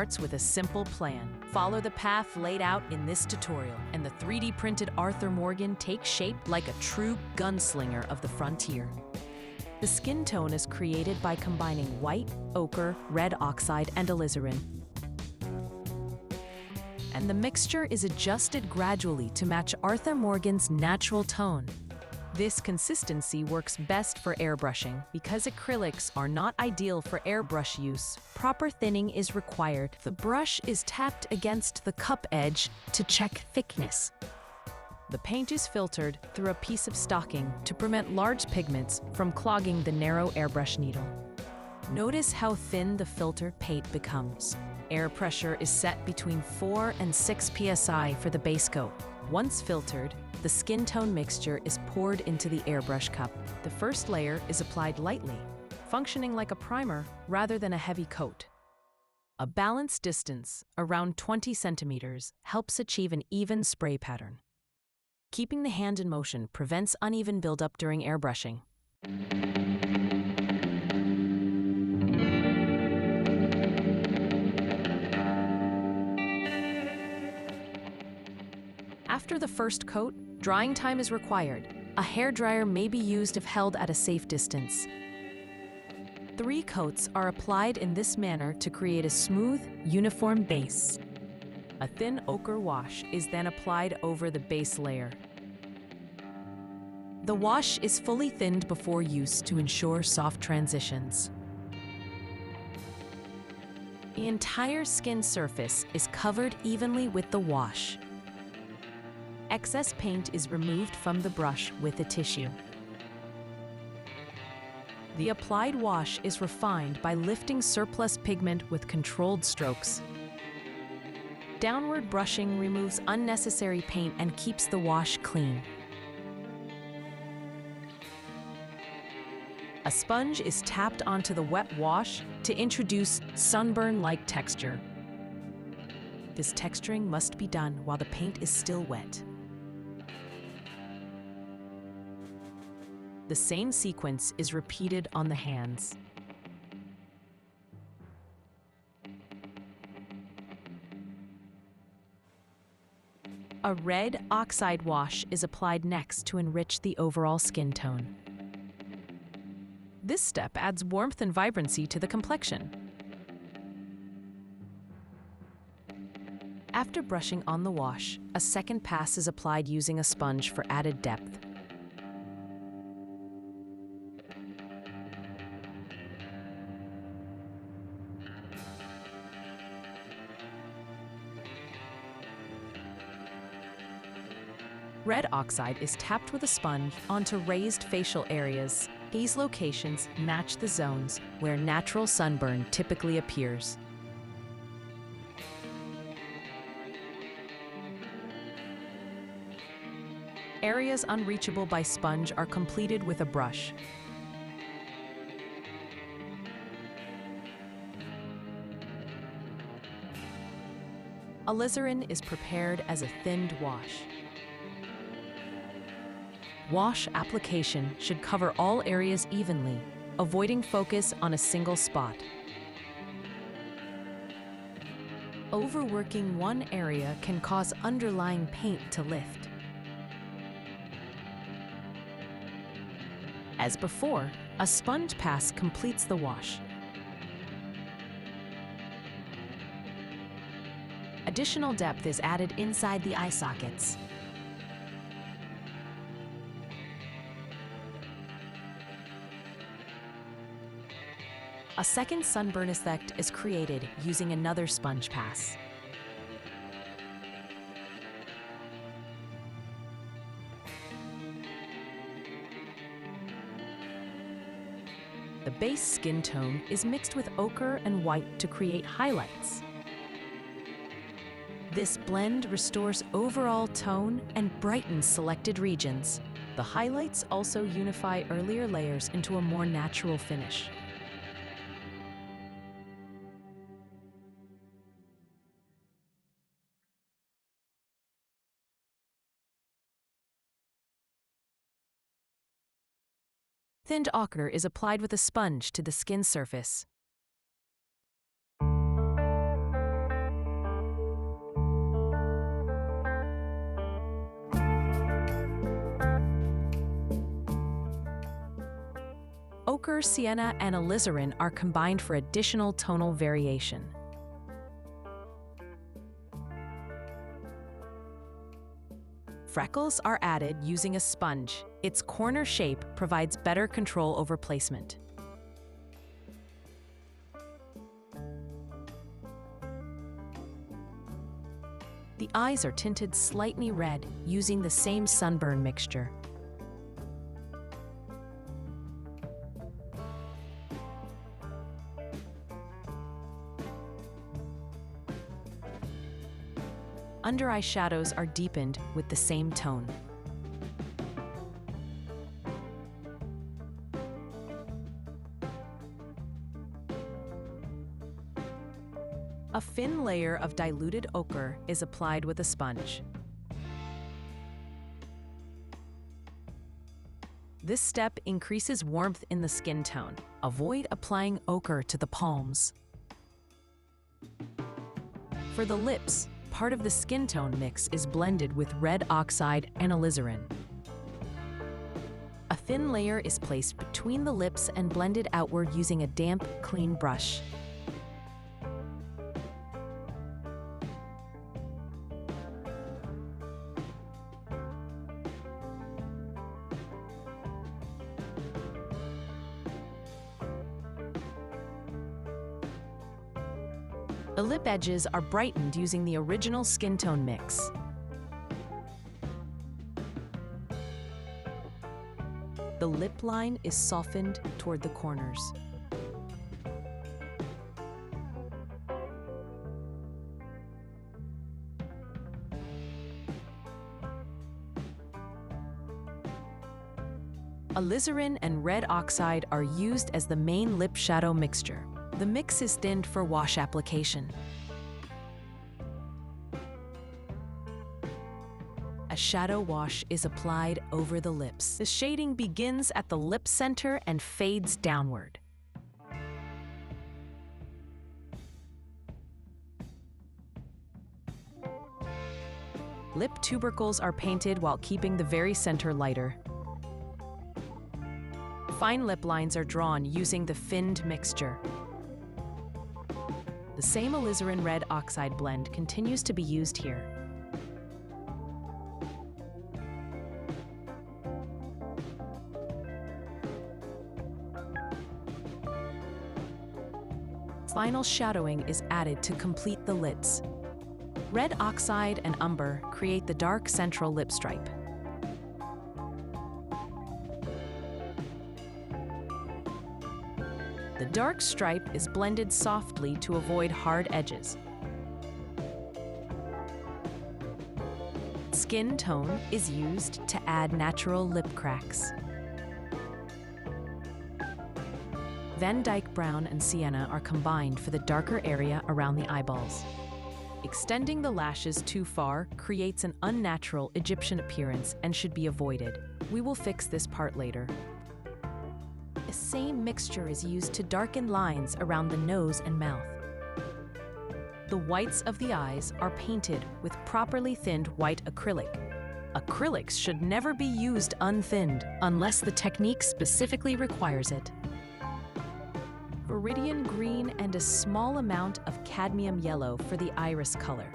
starts with a simple plan. Follow the path laid out in this tutorial, and the 3D printed Arthur Morgan takes shape like a true gunslinger of the frontier. The skin tone is created by combining white, ochre, red oxide, and alizarin. And the mixture is adjusted gradually to match Arthur Morgan's natural tone. This consistency works best for airbrushing because acrylics are not ideal for airbrush use. Proper thinning is required. The brush is tapped against the cup edge to check thickness. The paint is filtered through a piece of stocking to prevent large pigments from clogging the narrow airbrush needle. Notice how thin the filter paint becomes. Air pressure is set between 4 and 6 psi for the base coat. Once filtered, the skin tone mixture is poured into the airbrush cup. The first layer is applied lightly, functioning like a primer rather than a heavy coat. A balanced distance, around 20 centimeters, helps achieve an even spray pattern. Keeping the hand in motion prevents uneven buildup during airbrushing. After the first coat, drying time is required. A hairdryer may be used if held at a safe distance. 3 coats are applied in this manner to create a smooth, uniform base. A thin ochre wash is then applied over the base layer. The wash is fully thinned before use to ensure soft transitions. The entire skin surface is covered evenly with the wash. Excess paint is removed from the brush with a tissue. The applied wash is refined by lifting surplus pigment with controlled strokes. Downward brushing removes unnecessary paint and keeps the wash clean. A sponge is tapped onto the wet wash to introduce sunburn-like texture. This texturing must be done while the paint is still wet. The same sequence is repeated on the hands. A red oxide wash is applied next to enrich the overall skin tone. This step adds warmth and vibrancy to the complexion. After brushing on the wash, a second pass is applied using a sponge for added depth. Red oxide is tapped with a sponge onto raised facial areas. These locations match the zones where natural sunburn typically appears. Areas unreachable by sponge are completed with a brush. Alizarin is prepared as a thinned wash. Wash application should cover all areas evenly, avoiding focus on a single spot. Overworking one area can cause underlying paint to lift. As before, a sponge pass completes the wash. Additional depth is added inside the eye sockets. A second sunburn effect is created using another sponge pass. The base skin tone is mixed with ochre and white to create highlights. This blend restores overall tone and brightens selected regions. The highlights also unify earlier layers into a more natural finish. Thinned ochre is applied with a sponge to the skin surface. Ochre, sienna, and alizarin are combined for additional tonal variation. Freckles are added using a sponge. Its corner shape provides better control over placement. The eyes are tinted slightly red using the same Sunburn mixture. Under-eye shadows are deepened with the same tone. A thin layer of diluted ochre is applied with a sponge. This step increases warmth in the skin tone. Avoid applying ochre to the palms. For the lips, part of the skin tone mix is blended with red oxide and alizarin. A thin layer is placed between the lips and blended outward using a damp, clean brush. The lip edges are brightened using the original skin tone mix. The lip line is softened toward the corners. Alizarin and red oxide are used as the main lip shadow mixture. The mix is thinned for wash application. A shadow wash is applied over the lips. The shading begins at the lip center and fades downward. Lip tubercles are painted while keeping the very center lighter. Fine lip lines are drawn using the thinned mixture. The same alizarin red oxide blend continues to be used here. Final shadowing is added to complete the lids. Red oxide and umber create the dark central lip stripe. The dark stripe is blended softly to avoid hard edges. Skin tone is used to add natural lip cracks. Van Dyke brown and sienna are combined for the darker area around the eyeballs. Extending the lashes too far creates an unnatural Egyptian appearance and should be avoided. We will fix this part later. The same mixture is used to darken lines around the nose and mouth. The whites of the eyes are painted with properly thinned white acrylic. Acrylics should never be used unthinned unless the technique specifically requires it. Viridian green and a small amount of cadmium yellow for the iris color.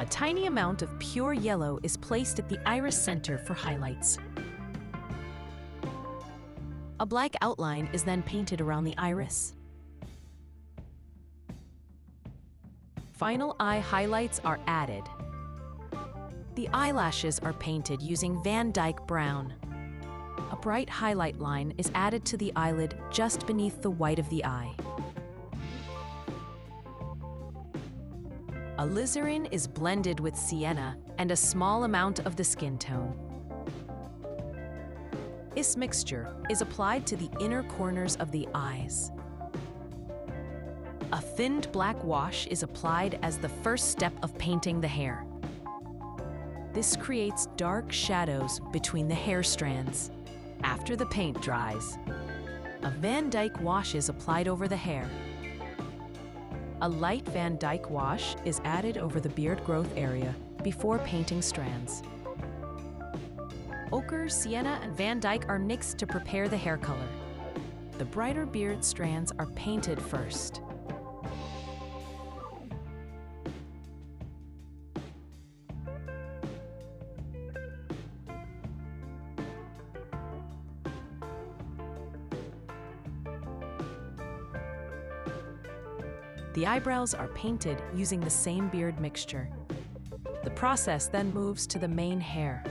A tiny amount of pure yellow is placed at the iris center for highlights. A black outline is then painted around the iris. Final eye highlights are added. The eyelashes are painted using Van Dyke brown. A bright highlight line is added to the eyelid just beneath the white of the eye. Alizarin is blended with sienna and a small amount of the skin tone. This mixture is applied to the inner corners of the eyes. A thinned black wash is applied as the first step of painting the hair. This creates dark shadows between the hair strands. After the paint dries, a Van Dyke wash is applied over the hair. A light Van Dyke wash is added over the beard growth area before painting strands. Ochre, sienna, and Van Dyke are mixed to prepare the hair color. The brighter beard strands are painted first. The eyebrows are painted using the same beard mixture. The process then moves to the main hair.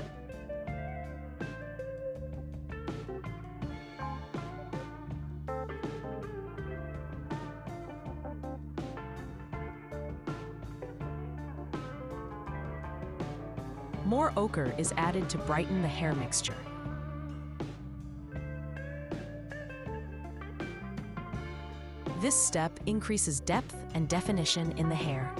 More ochre is added to brighten the hair mixture. This step increases depth and definition in the hair.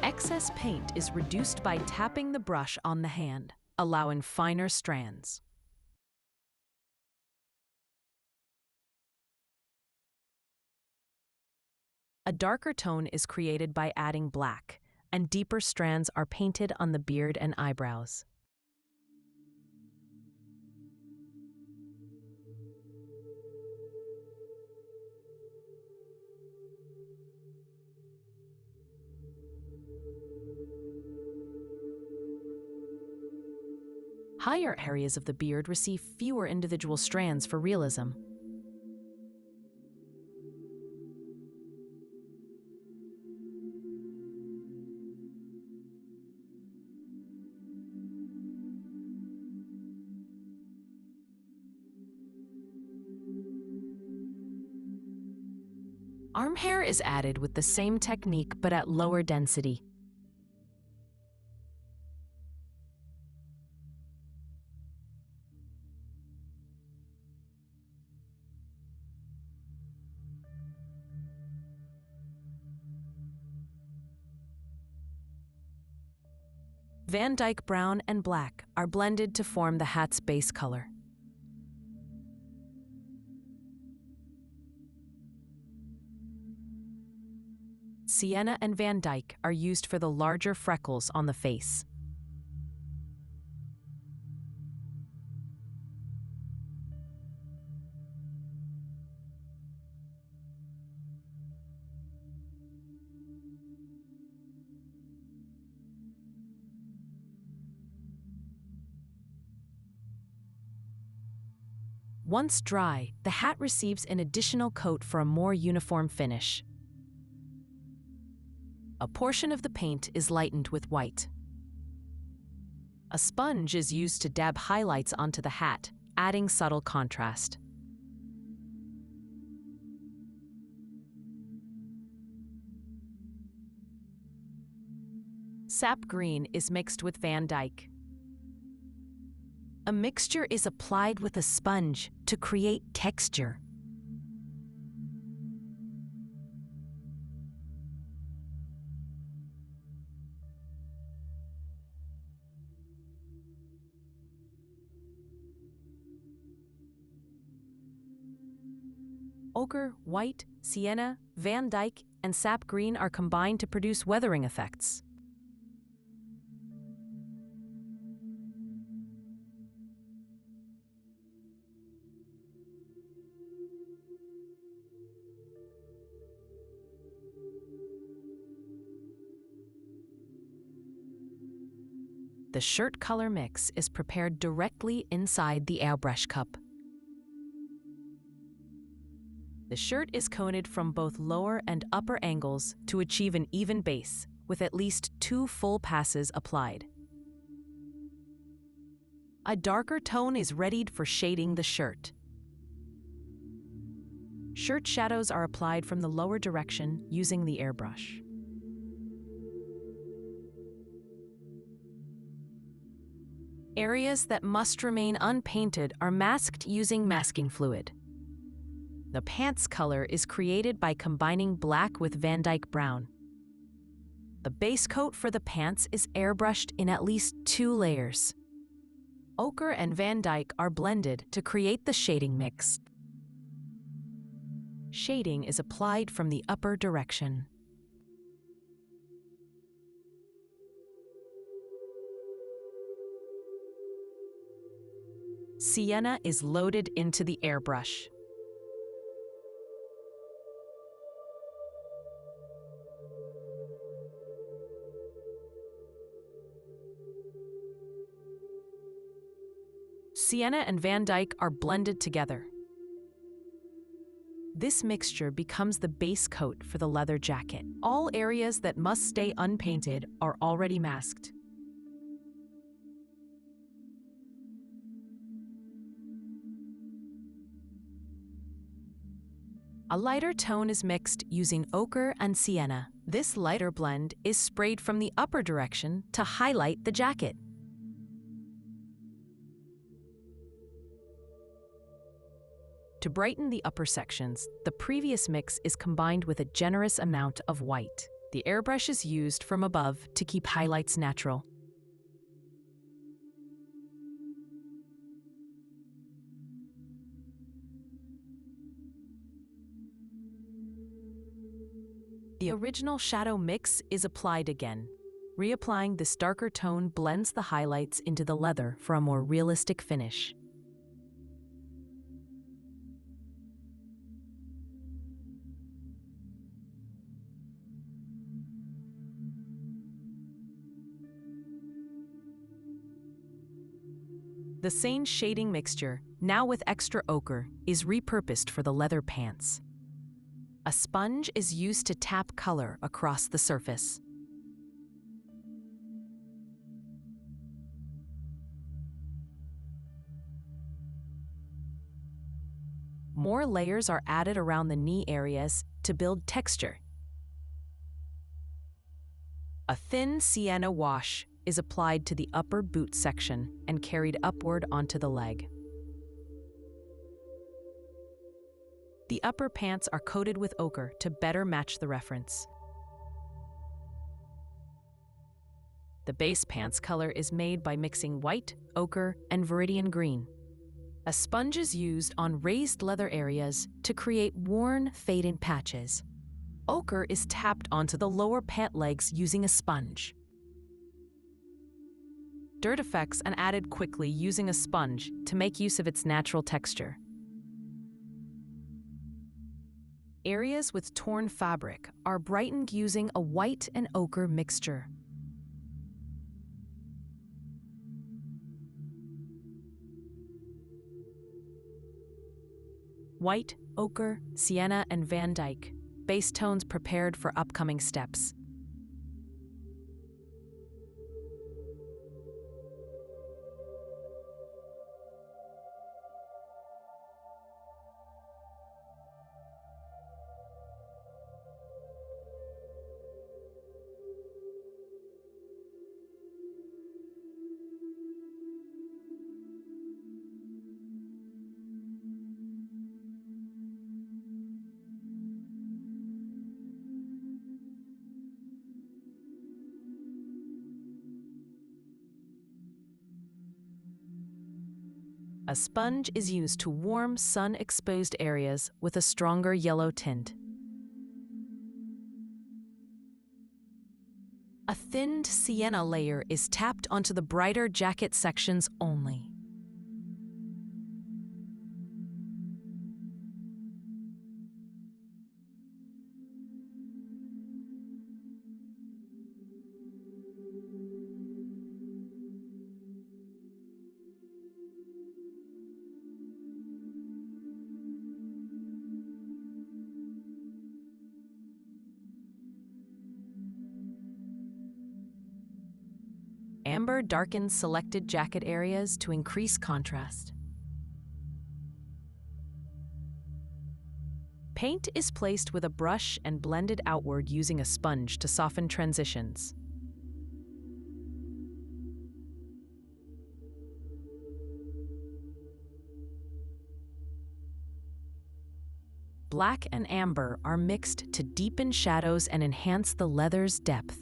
Excess paint is reduced by tapping the brush on the hand, allowing finer strands. A darker tone is created by adding black, and deeper strands are painted on the beard and eyebrows. Higher areas of the beard receive fewer individual strands for realism. Arm hair is added with the same technique but at lower density. Van Dyke brown and black are blended to form the hat's base color. Sienna and Van Dyke are used for the larger freckles on the face. Once dry, the hat receives an additional coat for a more uniform finish. A portion of the paint is lightened with white. A sponge is used to dab highlights onto the hat, adding subtle contrast. Sap green is mixed with Van Dyke. A mixture is applied with a sponge to create texture. Ochre, white, sienna, Van Dyke, and sap green are combined to produce weathering effects. The shirt color mix is prepared directly inside the airbrush cup. The shirt is coated from both lower and upper angles to achieve an even base, with at least 2 full passes applied. A darker tone is readied for shading the shirt. Shirt shadows are applied from the lower direction using the airbrush. Areas that must remain unpainted are masked using masking fluid. The pants color is created by combining black with Van Dyke brown. The base coat for the pants is airbrushed in at least 2 layers. Ochre and Van Dyke are blended to create the shading mix. Shading is applied from the upper direction. Sienna is loaded into the airbrush. Sienna and Van Dyke are blended together. This mixture becomes the base coat for the leather jacket. All areas that must stay unpainted are already masked. A lighter tone is mixed using ochre and sienna. This lighter blend is sprayed from the upper direction to highlight the jacket. To brighten the upper sections, the previous mix is combined with a generous amount of white. The airbrush is used from above to keep highlights natural. The original shadow mix is applied again. Reapplying this darker tone blends the highlights into the leather for a more realistic finish. The same shading mixture, now with extra ochre, is repurposed for the leather pants. A sponge is used to tap color across the surface. More layers are added around the knee areas to build texture. A thin sienna wash is applied to the upper boot section and carried upward onto the leg. The upper pants are coated with ochre to better match the reference. The base pants color is made by mixing white, ochre, and viridian green. A sponge is used on raised leather areas to create worn, faded patches. Ochre is tapped onto the lower pant legs using a sponge. Dirt effects are added quickly using a sponge to make use of its natural texture. Areas with torn fabric are brightened using a white and ochre mixture. White, ochre, sienna, and Van Dyke, base tones prepared for upcoming steps. A sponge is used to warm sun-exposed areas with a stronger yellow tint. A thinned sienna layer is tapped onto the brighter jacket sections only. Amber darkens selected jacket areas to increase contrast. Paint is placed with a brush and blended outward using a sponge to soften transitions. Black and amber are mixed to deepen shadows and enhance the leather's depth.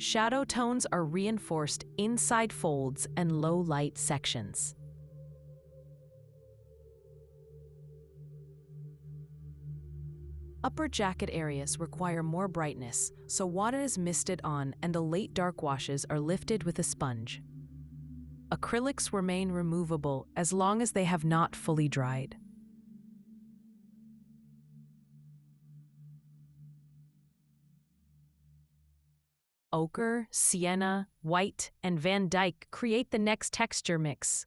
Shadow tones are reinforced inside folds and low-light sections. Upper jacket areas require more brightness, so water is misted on and the late dark washes are lifted with a sponge. Acrylics remain removable as long as they have not fully dried. Ochre, sienna, white, and Van Dyke create the next texture mix.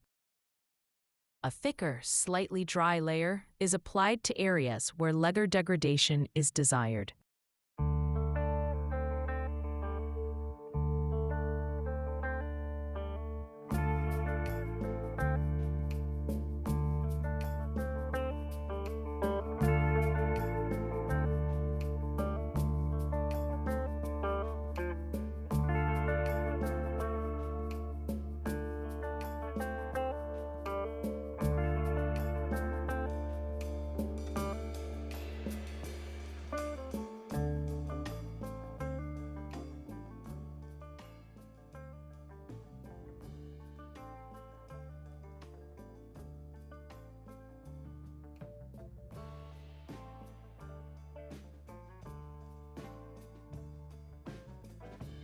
A thicker, slightly dry layer is applied to areas where leather degradation is desired.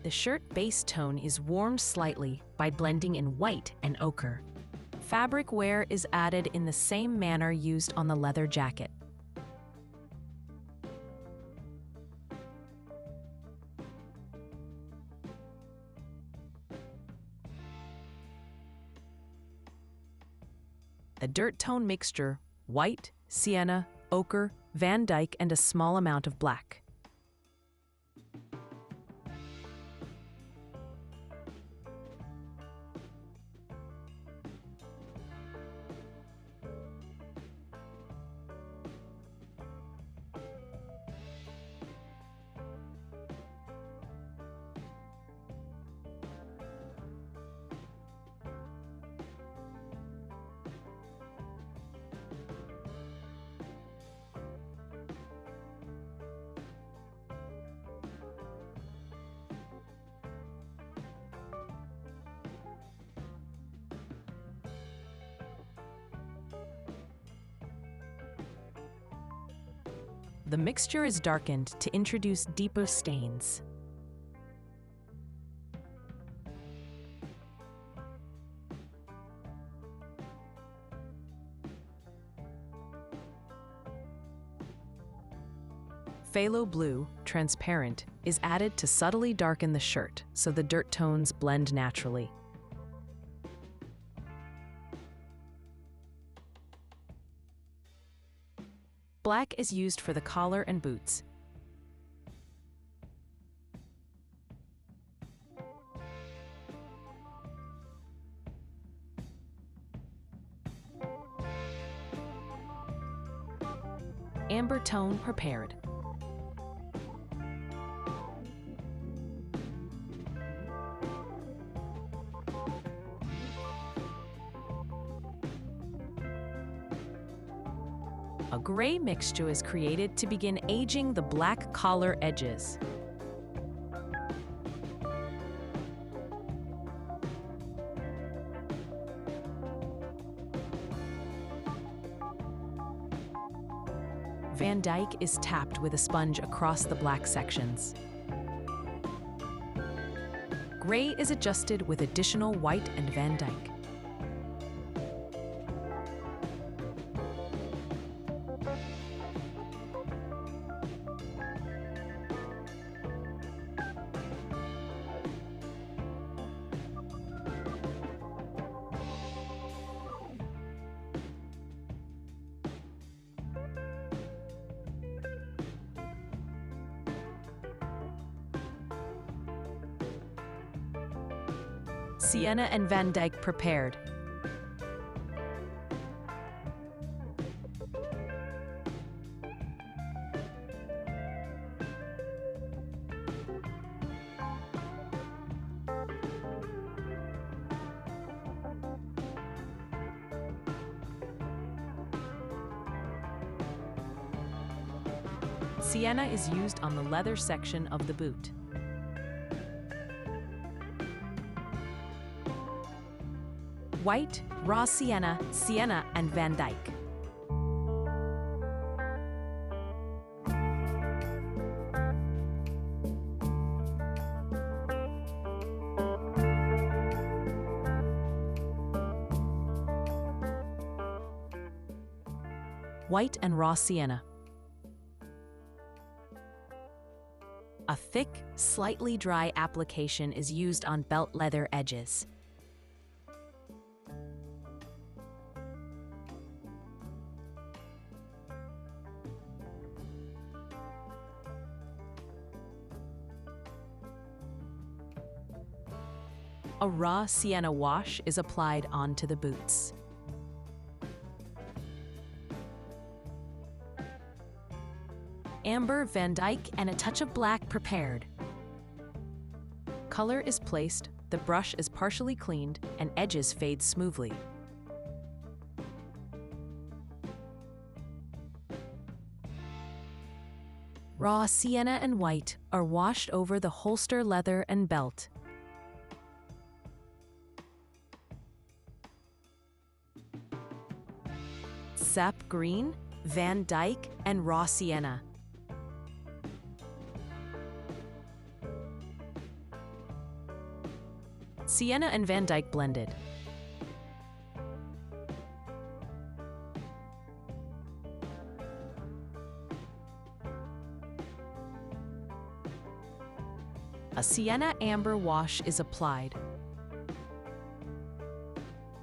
The shirt base tone is warmed slightly by blending in white and ochre. Fabric wear is added in the same manner used on the leather jacket. A dirt tone mixture, white, sienna, ochre, Van Dyke, and a small amount of black. The mixture is darkened to introduce deeper stains. Phthalo blue, transparent, is added to subtly darken the shirt so the dirt tones blend naturally. Black is used for the collar and boots. Amber tone prepared. A gray mixture is created to begin aging the black collar edges. Van Dyke is tapped with a sponge across the black sections. Gray is adjusted with additional white and Van Dyke. Sienna and Van Dyke prepared. Sienna is used on the leather section of the boot. white, raw sienna, sienna, and Van Dyke. White and raw sienna. A thick, slightly dry application is used on belt leather edges. A raw sienna wash is applied onto the boots. Amber, Van Dyke, and a touch of black prepared. Color is placed, the brush is partially cleaned, and edges fade smoothly. Raw sienna and white are washed over the holster, leather, and belt. Sap green, Van Dyke, and raw sienna. Sienna and Van Dyke blended. A sienna amber wash is applied.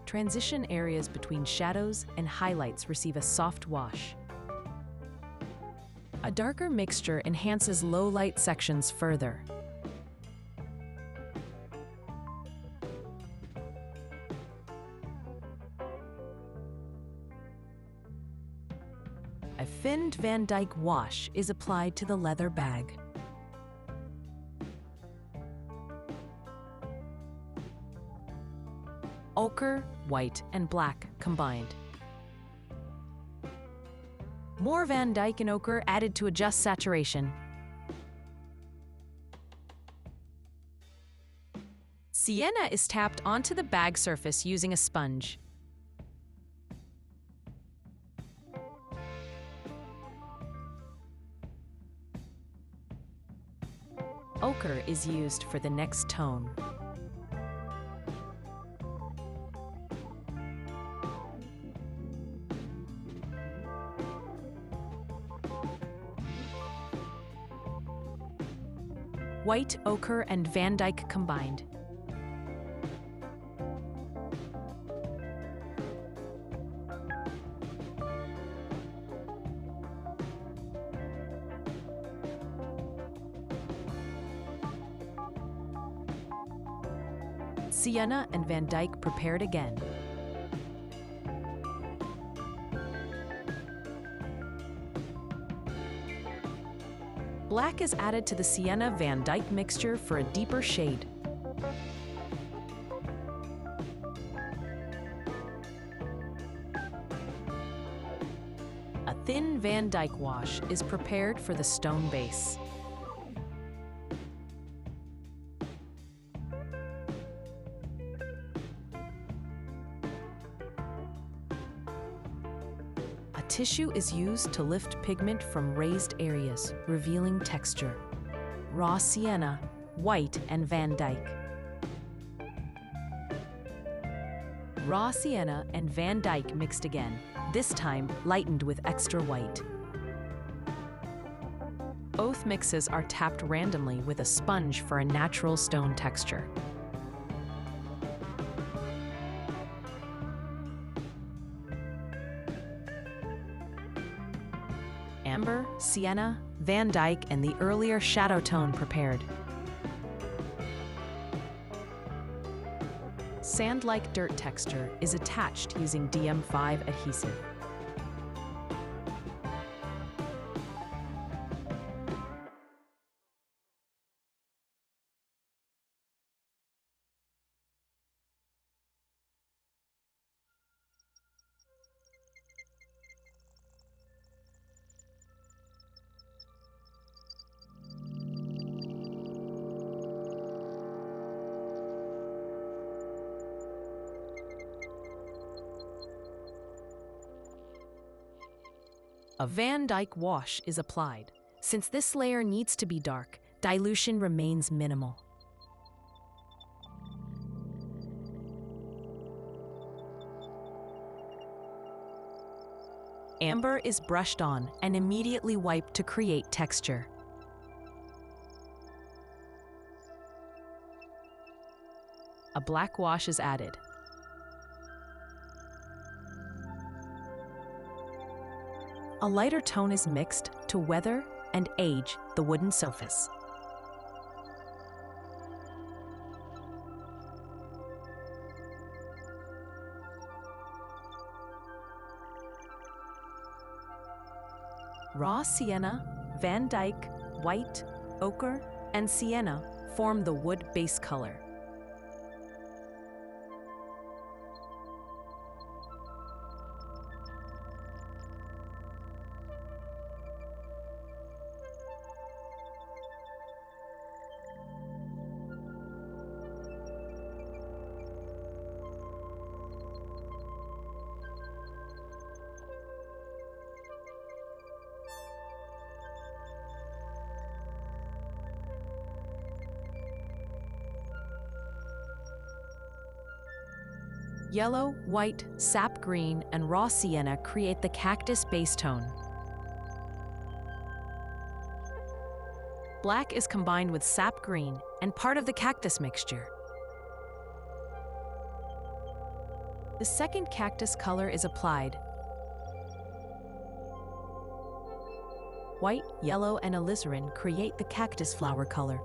Transition areas between shadows and highlights receive a soft wash. A darker mixture enhances low light sections further. A thinned Van Dyke wash is applied to the leather bag. Ochre, white, and black combined. More Van Dyke and ochre added to adjust saturation. Sienna is tapped onto the bag surface using a sponge. Ochre is used for the next tone. White, ochre, and Van Dyke combined. Sienna and Van Dyke prepared again. Black is added to the Sienna Van Dyke mixture for a deeper shade. A thin Van Dyke wash is prepared for the stone base. Tissue is used to lift pigment from raised areas, revealing texture. Raw sienna, white, and Van Dyke. Raw sienna and Van Dyke mixed again, this time lightened with extra white. Both mixes are tapped randomly with a sponge for a natural stone texture. Amber, sienna, Van Dyke, and the earlier shadow tone prepared. Sand-like dirt texture is attached using DM5 adhesive. A Van Dyke wash is applied. Since this layer needs to be dark, dilution remains minimal. Amber is brushed on and immediately wiped to create texture. A black wash is added. A lighter tone is mixed to weather and age the wooden surface. Raw sienna, Van Dyke, white, ochre, and sienna form the wood base color. Yellow, white, sap green, and raw sienna create the cactus base tone. Black is combined with sap green and part of the cactus mixture. The second cactus color is applied. White, yellow, and alizarin create the cactus flower color.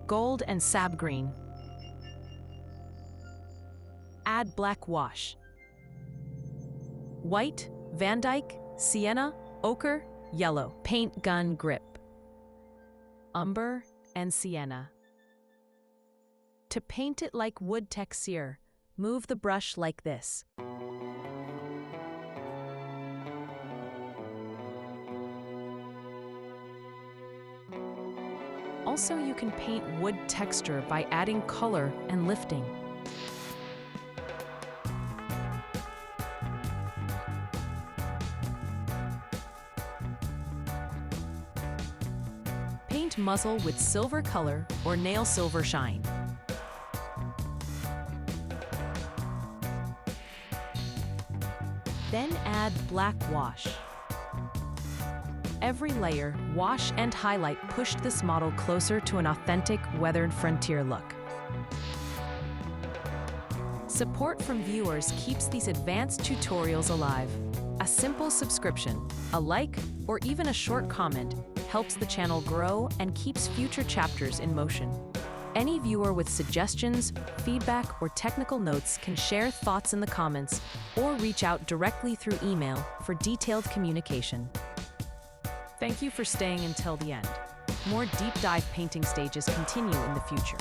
Gold and sap green. Add black wash. White, Van Dyke, sienna, ochre, yellow. Paint gun grip. Umber and sienna. To paint it like wood texture, move the brush like this. Also, you can paint wood texture by adding color and lifting. Paint muzzle with silver color or nail silver shine. Then add black wash. Every layer, wash and highlight pushed this model closer to an authentic, weathered frontier look. Support from viewers keeps these advanced tutorials alive. A simple subscription, a like, or even a short comment helps the channel grow and keeps future chapters in motion. Any viewer with suggestions, feedback, or technical notes can share thoughts in the comments or reach out directly through email for detailed communication. Thank you for staying until the end. More deep dive painting stages continue in the future.